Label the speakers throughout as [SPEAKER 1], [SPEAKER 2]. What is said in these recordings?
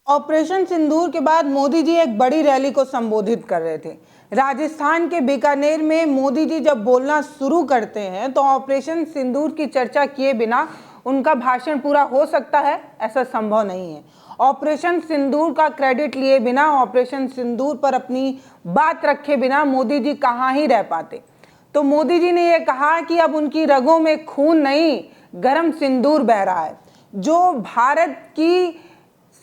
[SPEAKER 1] Operation सिंदूर के बाद मोदी जी एक बड़ी रैली को संबोधित कर रहे थे। राजस्थान के बीकानेर में मोदी जी जब बोलना शुरू करते हैं तो ऑपरेशन सिंदूर की चर्चा किए बिना उनका भाषण पूरा हो सकता है, ऐसा संभव नहीं है। ऑपरेशन सिंदूर का क्रेडिट लिए बिना, ऑपरेशन सिंदूर पर अपनी बात रखे बिना मोदी जी कहाँ ही रह पाते। तो मोदी जी ने यह कहा कि अब उनकी रगों में खून नहीं, गर्म सिंदूर बह रहा है। जो भारत की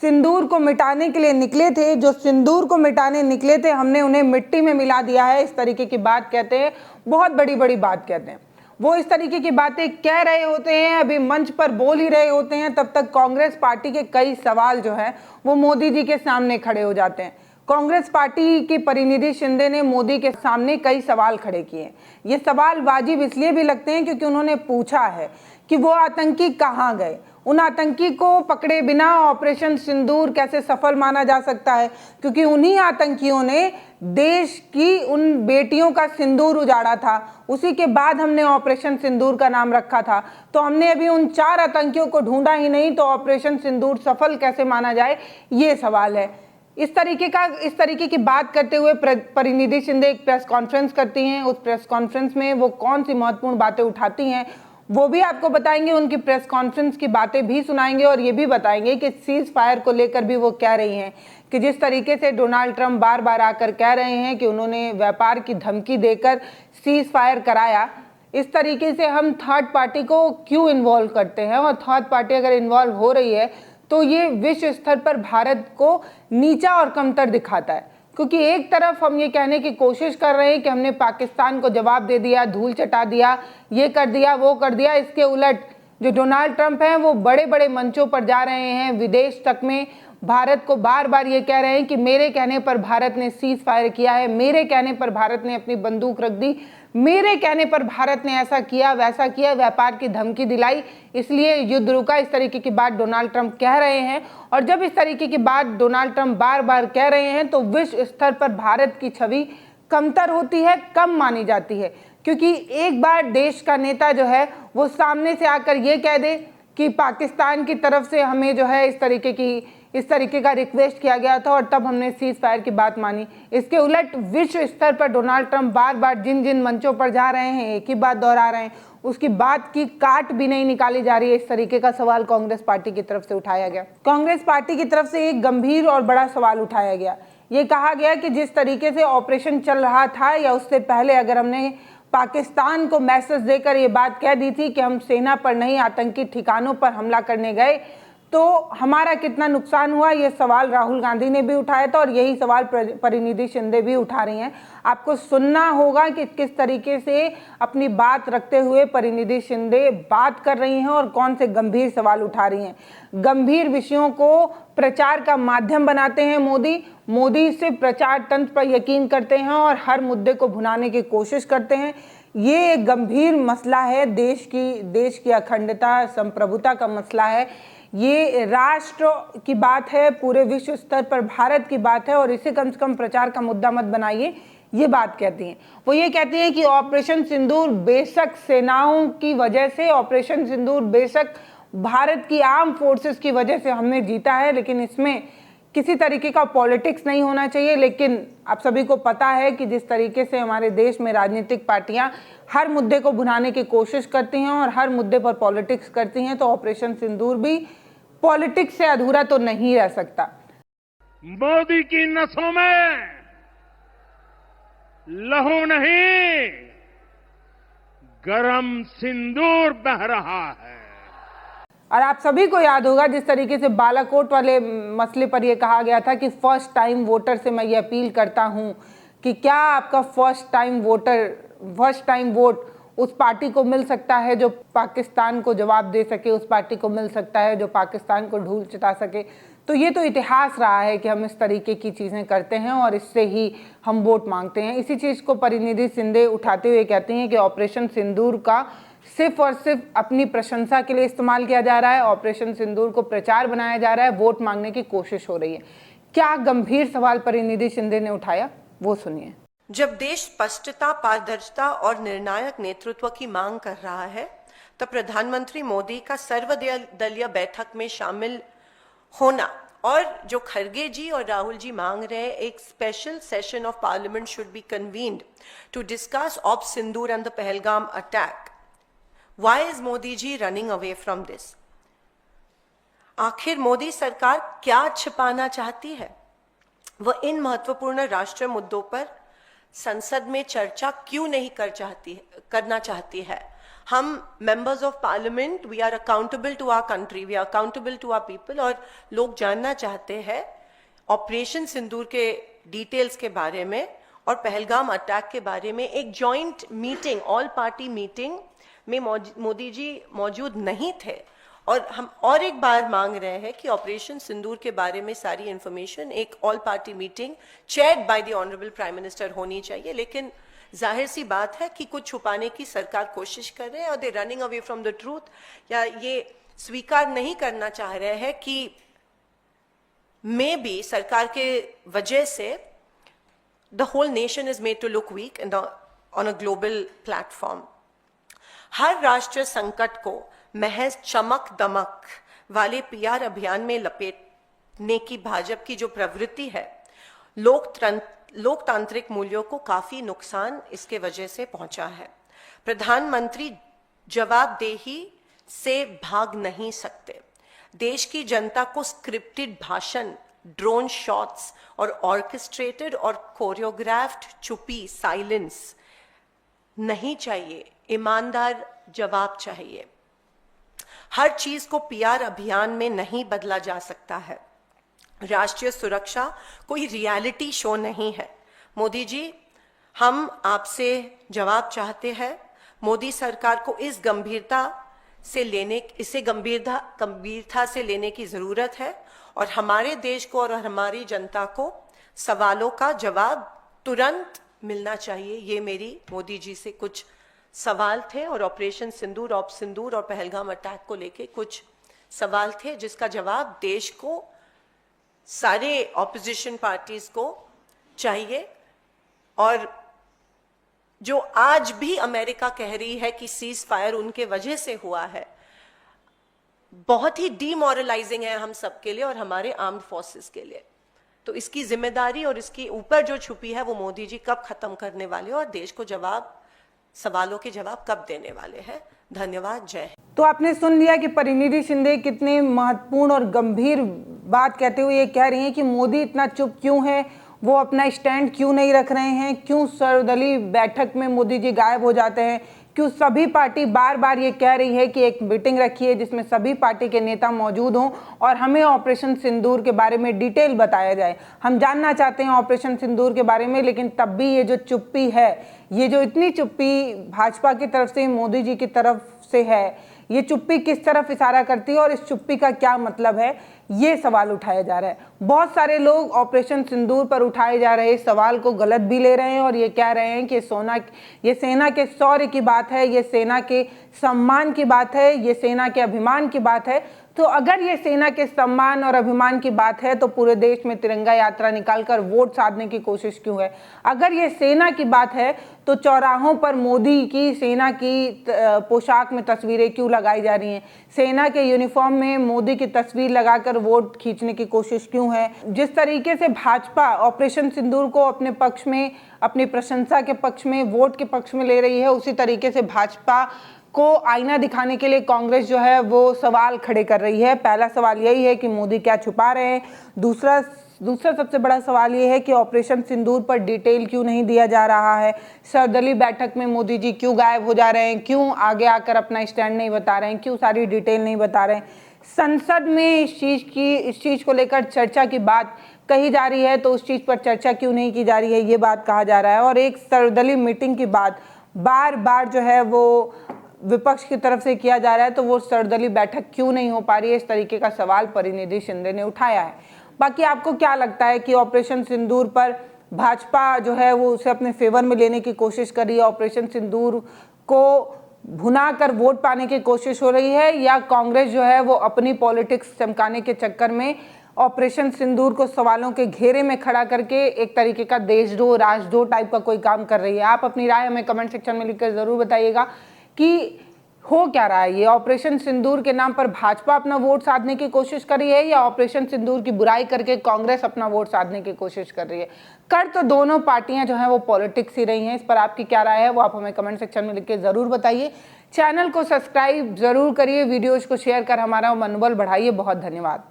[SPEAKER 1] सिंदूर को मिटाने के लिए निकले थे, जो सिंदूर को मिटाने निकले थे, हमने उन्हें मिट्टी में मिला दिया है, इस तरीके की बात कहते हैं। बहुत बड़ी बड़ी बात कहते हैं। वो इस तरीके की बातें कह रहे होते हैं, अभी मंच पर बोल ही रहे होते हैं, तब तक कांग्रेस पार्टी के कई सवाल जो है वो मोदी जी के सामने खड़े हो जाते हैं। कांग्रेस पार्टी की परिनिधि शिंदे ने मोदी के सामने कई सवाल खड़े किए। ये सवाल वाजिब इसलिए भी लगते हैं क्योंकि उन्होंने पूछा है कि वो आतंकी कहाँ गए। उन आतंकी को पकड़े बिना ऑपरेशन सिंदूर कैसे सफल माना जा सकता है, क्योंकि उन्हीं आतंकियों ने देश की उन बेटियों का सिंदूर उजाड़ा था। उसी के बाद हमने ऑपरेशन सिंदूर का नाम रखा था। तो हमने अभी उन 4 आतंकियों को ढूंढा ही नहीं, तो ऑपरेशन सिंदूर सफल कैसे माना जाए, ये सवाल है। इस तरीके की बात करते हुए परिनिधि शिंदे एक प्रेस कॉन्फ्रेंस करती हैं। उस प्रेस कॉन्फ्रेंस में वो कौन सी महत्वपूर्ण बातें उठाती हैं वो भी आपको बताएंगे, उनकी प्रेस कॉन्फ्रेंस की बातें भी सुनाएंगे और ये भी बताएंगे कि सीज फायर को लेकर भी वो कह रही हैं कि जिस तरीके से डोनाल्ड ट्रंप बार बार आकर कह रहे हैं कि उन्होंने व्यापार की धमकी देकर सीज फायर कराया, इस तरीके से हम थर्ड पार्टी को क्यों इन्वॉल्व करते हैं, और थर्ड पार्टी अगर इन्वॉल्व हो रही है तो ये विश्व स्तर पर भारत को नीचा और कमतर दिखाता है। क्योंकि एक तरफ हम ये कहने की कोशिश कर रहे हैं कि हमने पाकिस्तान को जवाब दे दिया, धूल चटा दिया, ये कर दिया, वो कर दिया। इसके उलट जो डोनाल्ड ट्रंप हैं वो बड़े बड़े मंचों पर जा रहे हैं, विदेश तक में भारत को बार बार ये कह रहे हैं कि मेरे कहने पर भारत ने सीज फायर किया है, मेरे कहने पर भारत ने अपनी बंदूक रख दी, मेरे कहने पर भारत ने ऐसा किया वैसा किया, व्यापार की धमकी दिलाई, इसलिए युद्ध रुका। इस तरीके की बात डोनाल्ड ट्रंप कह रहे हैं। और जब इस तरीके की बात डोनाल्ड ट्रंप बार बार कह रहे हैं तो विश्व स्तर पर भारत की छवि कमतर होती है, कम मानी जाती है। क्योंकि एक बार देश का नेता जो है वो सामने से आकर ये कह दे कि पाकिस्तान की तरफ से हमें जो है इस तरीके का रिक्वेस्ट किया गया था और तब हमने सीज फायर की बात मानी। इसके उलट विश्व स्तर पर डोनाल्ड ट्रंप बार बार जिन जिन मंचों पर जा रहे हैं एक ही बात दोहरा रहे हैं, उसकी बात की काट भी नहीं निकाली जा रही है। इस तरीके का सवाल कांग्रेस पार्टी की तरफ से उठाया गया। कांग्रेस पार्टी की तरफ से एक गंभीर और बड़ा सवाल उठाया गया। ये कहा गया कि जिस तरीके से ऑपरेशन चल रहा था या उससे पहले अगर हमने पाकिस्तान को मैसेज देकर ये बात कह दी थी कि हम सेना पर नहीं आतंकी ठिकानों पर हमला करने गए तो हमारा कितना नुकसान हुआ, ये सवाल राहुल गांधी ने भी उठाया था और यही सवाल परिनिधि शिंदे भी उठा रही हैं। आपको सुनना होगा कि किस तरीके से अपनी बात रखते हुए परिनिधि शिंदे बात कर रही हैं और कौन से गंभीर सवाल उठा रही हैं। गंभीर विषयों को प्रचार का माध्यम बनाते हैं मोदी सिर्फ प्रचार तंत्र पर यकीन करते हैं और हर मुद्दे को भुनाने की कोशिश करते हैं। ये एक गंभीर मसला है, देश की अखंडता संप्रभुता का मसला है। ये राष्ट्र की बात है, पूरे विश्व स्तर पर भारत की बात है और इसे कम से कम प्रचार का मुद्दा मत बनाइए, ये बात कहती हैं। वो ये कहती हैं कि ऑपरेशन सिंदूर बेशक सेनाओं की वजह से, ऑपरेशन सिंदूर बेशक भारत की आर्म फोर्सेस की वजह से हमने जीता है, लेकिन इसमें किसी तरीके का पॉलिटिक्स नहीं होना चाहिए। लेकिन आप सभी को पता है कि जिस तरीके से हमारे देश में राजनीतिक पार्टियां हर मुद्दे को भुनाने की कोशिश करती हैं और हर मुद्दे पर पॉलिटिक्स करती हैं, तो ऑपरेशन सिंदूर भी पॉलिटिक्स से अधूरा तो नहीं रह सकता।
[SPEAKER 2] मोदी की नसों में लहू नहीं, गरम सिंदूर बह रहा है।
[SPEAKER 1] और आप सभी को याद होगा जिस तरीके से बालाकोट वाले मसले पर यह कहा गया था कि फर्स्ट टाइम वोटर से मैं ये अपील करता हूं कि क्या आपका फर्स्ट टाइम वोट उस पार्टी को मिल सकता है जो पाकिस्तान को जवाब दे सके, उस पार्टी को मिल सकता है जो पाकिस्तान को धूल चटा सके। तो ये तो इतिहास रहा है कि हम इस तरीके की चीज़ें करते हैं और इससे ही हम वोट मांगते हैं। इसी चीज़ को परिनिधि शिंदे उठाते हुए कहती हैं कि ऑपरेशन सिंदूर का सिर्फ और सिर्फ अपनी प्रशंसा के लिए इस्तेमाल किया जा रहा है, ऑपरेशन सिंदूर को प्रचार बनाया जा रहा है, वोट मांगने की कोशिश हो रही है। क्या गंभीर सवाल परिनिधि शिंदे ने उठाया, वो सुनिए।
[SPEAKER 3] जब देश स्पष्टता, पारदर्शिता और निर्णायक नेतृत्व की मांग कर रहा है, तब प्रधानमंत्री मोदी का सर्वदलीय बैठक में शामिल होना और जो खरगे जी और राहुल जी मांग रहे हैं, एक special session of parliament should be convened to discuss op Sindoor and the Pahalgam attack. Why is Modi ji running away from this? आखिर मोदी सरकार क्या छिपाना चाहती है? वह इन महत्वपूर्ण राष्ट्रीय मुद्दों पर संसद में चर्चा क्यों नहीं करना चाहती है? हम members of parliament, we are accountable to our country, we are accountable to our people, और लोग जानना चाहते हैं ऑपरेशन सिंदूर के डिटेल्स के बारे में और पहलगाम अटैक के बारे में. एक joint meeting, all party meeting में मोदी जी मौजूद नहीं थे, और हम और एक बार मांग रहे हैं कि ऑपरेशन सिंदूर के बारे में सारी इंफॉर्मेशन एक all party meeting chaired by the honourable prime minister होनी चाहिए. लेकिन जाहिर सी बात है कि कुछ छुपाने की सरकार कोशिश कर रहे हैं, और दे running away from the truth, या ये स्वीकार नहीं करना चाह रहे हैं कि मे बी सरकार के वजह से the whole nation is made to look weak on a global platform. हर राष्ट्रीय संकट को महज चमक दमक वाले पीआर अभियान में लपेटने की भाजपा की जो प्रवृत्ति है, लोकतांत्रिक मूल्यों को काफी नुकसान इसके वजह से पहुंचा है. प्रधानमंत्री जवाबदेही से भाग नहीं सकते. देश की जनता को स्क्रिप्टेड भाषण, ड्रोन शॉट्स और ऑर्केस्ट्रेटेड और कोरियोग्राफ्ड चुप्पी, साइलेंस नहीं चाहिए. ईमानदार जवाब चाहिए. हर चीज को पीआर अभियान में नहीं बदला जा सकता है. राष्ट्रीय सुरक्षा कोई रियलिटी शो नहीं है. मोदी जी, हम आपसे जवाब चाहते हैं. मोदी सरकार को इसे गंभीरता से लेने की जरूरत है, और हमारे देश को और हमारी जनता को सवालों का जवाब तुरंत मिलना चाहिए. ये मेरी मोदी जी से कुछ सवाल थे, और ऑपरेशन सिंदूर, ऑप सिंदूर और पहलगाम अटैक को लेके कुछ सवाल थे जिसका जवाब देश को, सारे ऑपोजिशन पार्टीज को चाहिए. और जो आज भी अमेरिका कह रही है कि सीज फायर उनके वजह से हुआ है, बहुत ही डीमोरलाइजिंग है हम सबके लिए और हमारे आर्म्ड फोर्सेस के लिए. तो इसकी जिम्मेदारी और इसके ऊपर जो छुपी है वो मोदी जी कब खत्म करने वाले और देश को सवालों के जवाब कब देने वाले हैं. धन्यवाद. जय हिंद.
[SPEAKER 1] तो आपने सुन लिया कि परिणीति शिंदे कितने महत्वपूर्ण और गंभीर बात कहते हुए ये कह रही हैं कि मोदी इतना चुप क्यों है, वो अपना स्टैंड क्यों नहीं रख रहे हैं, क्यों सर्वदलीय बैठक में मोदी जी गायब हो जाते हैं, क्यों सभी पार्टी बार बार ये कह रही है कि एक मीटिंग रखिए जिसमें सभी पार्टी के नेता मौजूद हों और हमें ऑपरेशन सिंदूर के बारे में डिटेल बताया जाए. हम जानना चाहते हैं ऑपरेशन सिंदूर के बारे में, लेकिन तब भी ये जो चुप्पी है, ये जो इतनी चुप्पी भाजपा की तरफ से, मोदी जी की तरफ से है, ये चुप्पी किस तरफ इशारा करती है और इस चुप्पी का क्या मतलब है, ये सवाल उठाया जा रहा है. बहुत सारे लोग ऑपरेशन सिंदूर पर उठाए जा रहे सवाल को गलत भी ले रहे हैं और ये कह रहे हैं कि ये सेना के शौर्य की बात है, ये सेना के सम्मान की बात है, ये सेना के अभिमान की बात है. तो अगर ये सेना के सम्मान और अभिमान की बात है तो पूरे देश में तिरंगा यात्रा निकालकर वोट साधने की कोशिश क्यों है? अगर ये सेना की बात है तो चौराहों पर मोदी की सेना की पोशाक में तस्वीरें क्यों लगाई जा रही हैं? सेना के यूनिफॉर्म में मोदी की तस्वीर लगाकर वोट खींचने की कोशिश क्यों है? जिस तरीके से भाजपा ऑपरेशन सिंदूर को अपने पक्ष में, अपनी प्रशंसा के पक्ष में, वोट के पक्ष में ले रही है, उसी तरीके से भाजपा को आईना दिखाने के लिए कांग्रेस जो है वो सवाल खड़े कर रही है. पहला सवाल यही है कि मोदी क्या छुपा रहे हैं. दूसरा सबसे बड़ा सवाल ये है कि ऑपरेशन सिंदूर पर डिटेल क्यों नहीं दिया जा रहा है. सर्वदलीय बैठक में मोदी जी क्यों गायब हो जा रहे हैं, क्यों आगे आकर अपना स्टैंड नहीं बता रहे हैं, क्यों सारी डिटेल नहीं बता रहे हैं. संसद में इस चीज को लेकर चर्चा की बात कही जा रही है तो उस चीज पर चर्चा क्यों नहीं की जा रही है, ये बात कहा जा रहा है. और एक सर्वदलीय मीटिंग की बात बार बार जो है वो विपक्ष की तरफ से किया जा रहा है, तो वो सर्वदलीय बैठक क्यों नहीं हो पा रही है, इस तरीके का सवाल परिणीति शिंदे ने उठाया है. बाकी आपको क्या लगता है कि ऑपरेशन सिंदूर पर भाजपा जो है वो उसे अपने फेवर में लेने की कोशिश कर रही है, ऑपरेशन सिंदूर को भुना कर वोट पाने की कोशिश हो रही है, या कांग्रेस जो है वो अपनी पॉलिटिक्स चमकाने के चक्कर में ऑपरेशन सिंदूर को सवालों के घेरे में खड़ा करके एक तरीके का देशद्रोह, राजद्रोह टाइप का कोई काम कर रही है? आप अपनी राय हमें कमेंट सेक्शन में लिखकर जरूर बताइएगा कि हो क्या रहा है? ये ऑपरेशन सिंदूर के नाम पर भाजपा अपना वोट साधने की कोशिश कर रही है या ऑपरेशन सिंदूर की बुराई करके कांग्रेस अपना वोट साधने की कोशिश कर रही है? कर तो दोनों पार्टियां जो हैं वो पॉलिटिक्स ही रही हैं। इस पर आपकी क्या राय है वो आप हमें कमेंट सेक्शन में लिख के जरूर बताइए। चैनल को सब्सक्राइब जरूर करिए, वीडियोज को शेयर कर हमारा मनोबल बढ़ाइए। बहुत धन्यवाद।